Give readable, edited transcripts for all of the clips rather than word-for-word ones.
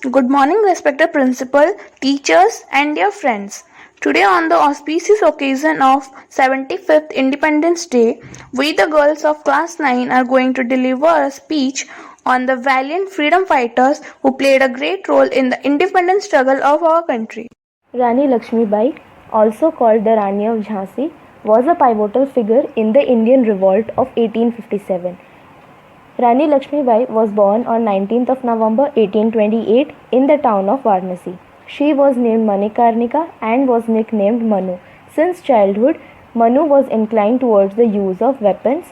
Good morning, respected principal, teachers, and dear friends. Today, on the auspicious occasion of 75th Independence Day, we, the girls of Class 9, are going to deliver a speech on the valiant freedom fighters who played a great role in the independence struggle of our country. Rani Lakshmibai, also called the Rani of Jhansi, was a pivotal figure in the Indian Revolt of 1857. Rani Lakshmibai was born on 19th of November 1828 in the town of Varanasi. She was named Manikarnika and was nicknamed Manu. Since childhood, Manu was inclined towards the use of weapons.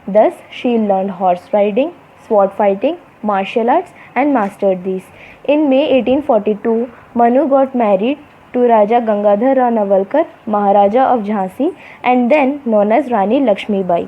Thus, she learned horse riding, sword fighting, martial arts and mastered these. In May 1842, Manu got married to Raja Gangadhar Rao Navalkar, Maharaja of Jhansi and then known as Rani Lakshmibai.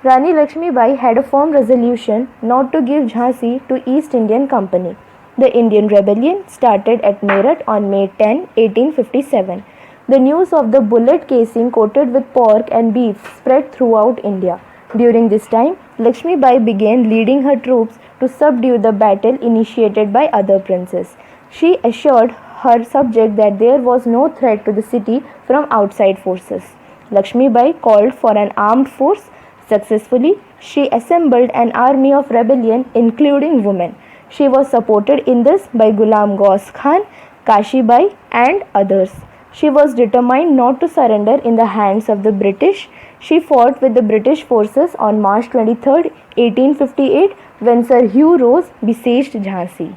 Rani Lakshmibai had a firm resolution not to give Jhansi to East Indian Company. The Indian Rebellion started at Meerut on May 10, 1857. The news of the bullet casing coated with pork and beef spread throughout India. During this time, Lakshmibai began leading her troops to subdue the battle initiated by other princes. She assured her subjects that there was no threat to the city from outside forces. Lakshmibai called for an armed force. Successfully, she assembled an army of rebellion including women. She was supported in this by Ghulam Ghaus Khan, Kashibai and others. She was determined not to surrender in the hands of the British. She fought with the British forces on March 23, 1858 when Sir Hugh Rose besieged Jhansi.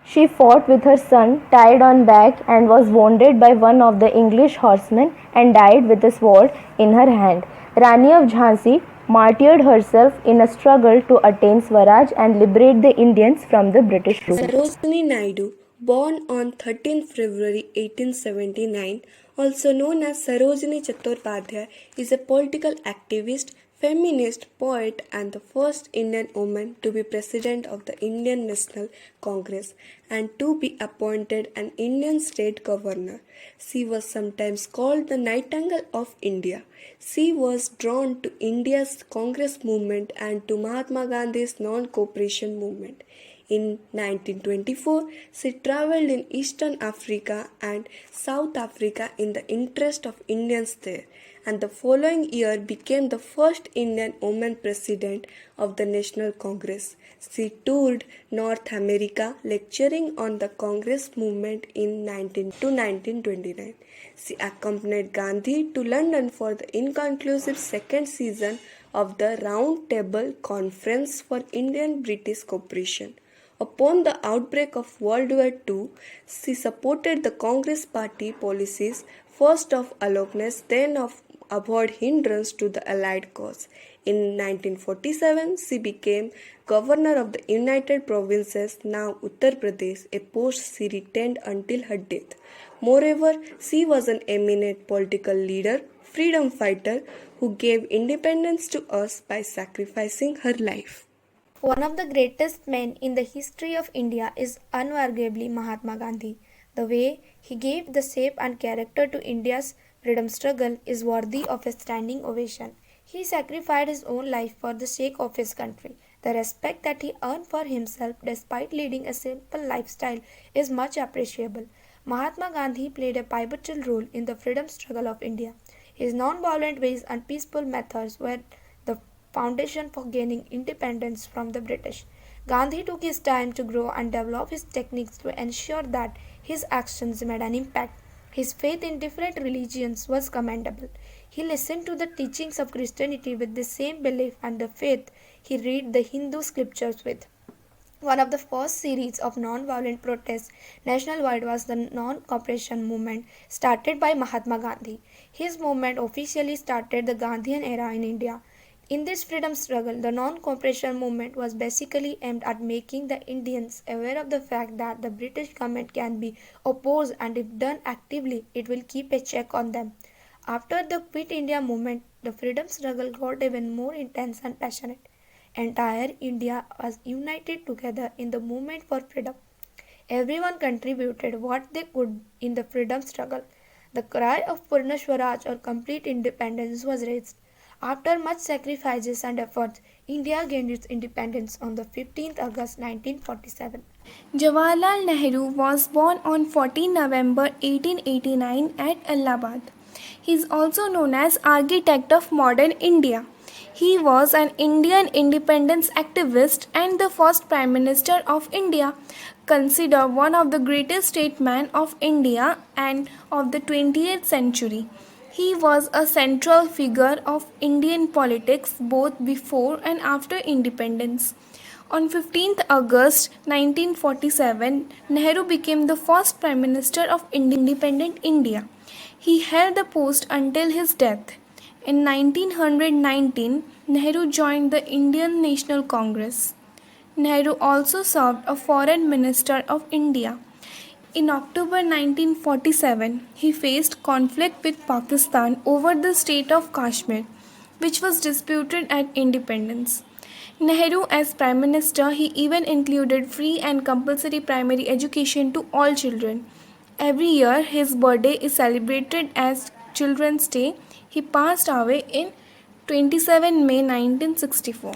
She fought with her son tied on back and was wounded by one of the English horsemen and died with a sword in her hand. Rani of Jhansi martyred herself in a struggle to attain Swaraj and liberate the Indians from the British rule. Sarojini Naidu, born on 13 February 1879, also known as Sarojini Chattopadhyay, is a political activist, feminist, poet, and the first Indian woman to be president of the Indian National Congress and to be appointed an Indian state governor. She was sometimes called the Nightingale of India. She was drawn to India's Congress movement and to Mahatma Gandhi's non-cooperation movement. In 1924, she traveled in Eastern Africa and South Africa in the interest of Indians there, and the following year became the first Indian woman president of the National Congress. She toured North America lecturing on the Congress movement in 1929. She accompanied Gandhi to London for the inconclusive second season of the Round Table Conference for Indian-British Cooperation. Upon the outbreak of World War II, she supported the Congress Party policies, first of aloofness, then of avoid hindrance to the Allied cause. In 1947, she became Governor of the United Provinces, now Uttar Pradesh, a post she retained until her death. Moreover, she was an eminent political leader, freedom fighter, who gave independence to us by sacrificing her life. One of the greatest men in the history of India is unarguably Mahatma Gandhi. The way he gave the shape and character to India's freedom struggle is worthy of a standing ovation. He sacrificed his own life for the sake of his country. The respect that he earned for himself despite leading a simple lifestyle is much appreciable. Mahatma Gandhi played a pivotal role in the freedom struggle of India. His non-violent ways and peaceful methods were the foundation for gaining independence from the British. Gandhi took his time to grow and develop his techniques to ensure that his actions made an impact. His faith in different religions was commendable. He listened to the teachings of Christianity with the same belief and the faith he read the Hindu scriptures with. One of the first series of non-violent protests nationwide was the non-cooperation movement started by Mahatma Gandhi. His movement officially started the Gandhian era in India. In this freedom struggle, the non-cooperation movement was basically aimed at making the Indians aware of the fact that the British government can be opposed and if done actively, it will keep a check on them. After the Quit India movement, the freedom struggle got even more intense and passionate. Entire India was united together in the movement for freedom. Everyone contributed what they could in the freedom struggle. The cry of Purna Swaraj or complete independence was raised. After much sacrifices and efforts, India gained its independence on the 15th August 1947. Jawaharlal Nehru was born on 14 November 1889 at Allahabad. He is also known as architect of modern India. He was an Indian independence activist and the first Prime Minister of India, considered one of the greatest statesmen of India and of the 20th century. He was a central figure of Indian politics both before and after independence. On 15th August 1947, Nehru became the first Prime Minister of independent India. He held the post until his death. In 1919, Nehru joined the Indian National Congress. Nehru also served as Foreign Minister of India. In October 1947, he faced conflict with Pakistan over the state of Kashmir, which was disputed at independence. Nehru, as Prime Minister, he even included free and compulsory primary education to all children. Every year, his birthday is celebrated as Children's Day. He passed away in 27 May 1964.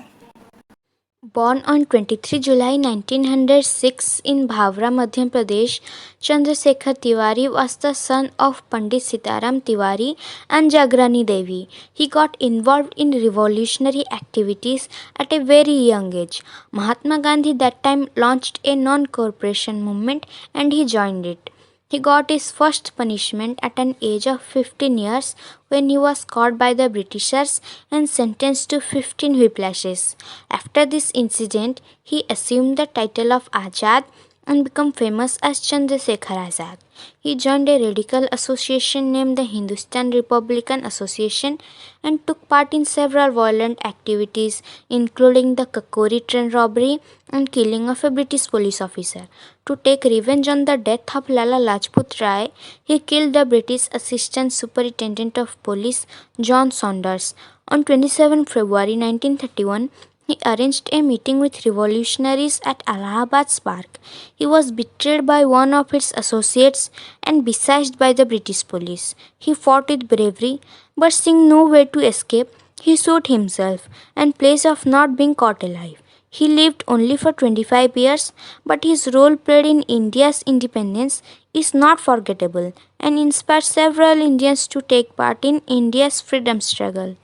Born on 23 July 1906 in Bhavra, Madhya Pradesh, Chandrasekhar Tiwari was the son of Pandit Sitaram Tiwari and Jagrani Devi. He got involved in revolutionary activities at a very young age. Mahatma Gandhi that time launched a non-cooperation movement and he joined it. He got his first punishment at an age of 15 years when he was caught by the Britishers and sentenced to 15 whiplashes. After this incident, he assumed the title of Azad and became famous as Chandrasekhar Azad. He joined a radical association named the Hindustan Republican Association and took part in several violent activities, including the Kakori train robbery and killing of a British police officer. To take revenge on the death of Lala Lajpat Rai, he killed the British Assistant Superintendent of Police John Saunders. On 27 February 1931, he arranged a meeting with revolutionaries at Allahabad's park. He was betrayed by one of its associates and besieged by the British police. He fought with bravery, but seeing no way to escape, he shot himself in place of not being caught alive. He lived only for 25 years, but his role played in India's independence is not forgettable and inspired several Indians to take part in India's freedom struggle.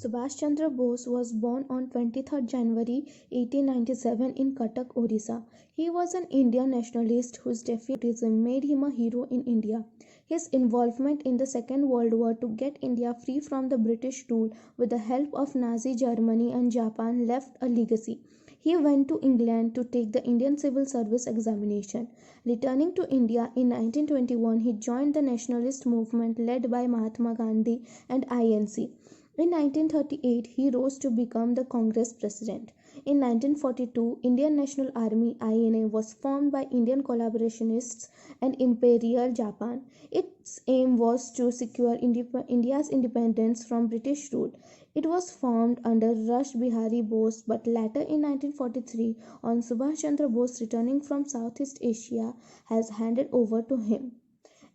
Subhash Chandra Bose was born on 23rd January 1897 in Cuttack, Orissa. He was an Indian nationalist whose patriotism made him a hero in India. His involvement in the Second World War to get India free from the British rule with the help of Nazi Germany and Japan left a legacy. He went to England to take the Indian Civil Service examination. Returning to India in 1921, he joined the nationalist movement led by Mahatma Gandhi and INC. In 1938, he rose to become the Congress president. In 1942, Indian National Army (INA) was formed by Indian collaborationists and Imperial Japan. Its aim was to secure India's independence from British rule. It was formed under Rash Bihari Bose, but later in 1943, on Subhash Chandra Bose returning from Southeast Asia, has handed over to him.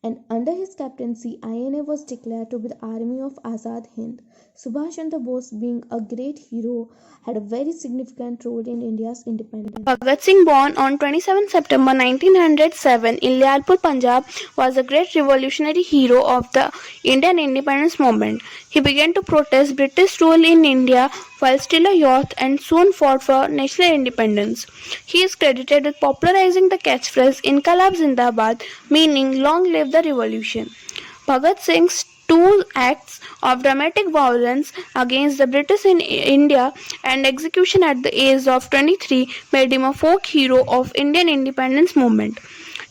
And under his captaincy, INA was declared to be the army of Azad Hind. Subhash Chandra Bose, being a great hero, had a very significant role in India's independence. Bhagat Singh, born on 27 September 1907 in Lialpur, Punjab, was a great revolutionary hero of the Indian independence movement. He began to protest British rule in India while still a youth and soon fought for national independence. He is credited with popularizing the catchphrase Inqilab Zindabad, meaning long live the revolution. Bhagat Singh's two acts of dramatic violence against the British in India and execution at the age of 23 made him a folk hero of Indian independence movement.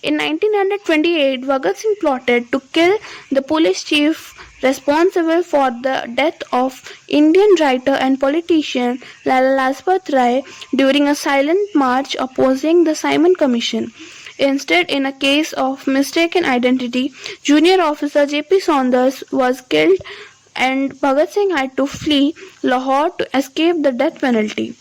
In 1928, Bhagat Singh plotted to kill the police chief responsible for the death of Indian writer and politician Lala Lajpat Rai during a silent march opposing the Simon Commission. Instead, in a case of mistaken identity, junior officer J.P. Saunders was killed and Bhagat Singh had to flee Lahore to escape the death penalty.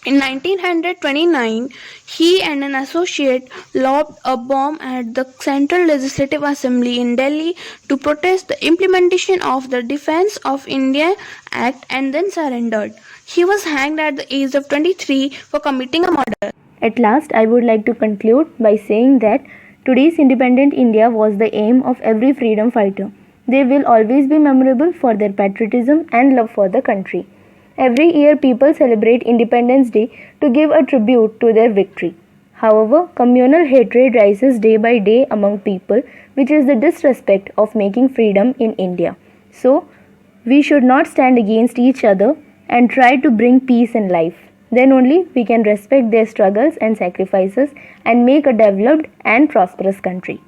In 1929, he and an associate lobbed a bomb at the Central Legislative Assembly in Delhi to protest the implementation of the Defense of India Act and then surrendered. He was hanged at the age of 23 for committing a murder. At last, I would like to conclude by saying that today's independent India was the aim of every freedom fighter. They will always be memorable for their patriotism and love for the country. Every year, people celebrate Independence Day to give a tribute to their victory. However, communal hatred rises day by day among people, which is the disrespect of making freedom in India. So, we should not stand against each other and try to bring peace in life. Then only we can respect their struggles and sacrifices and make a developed and prosperous country.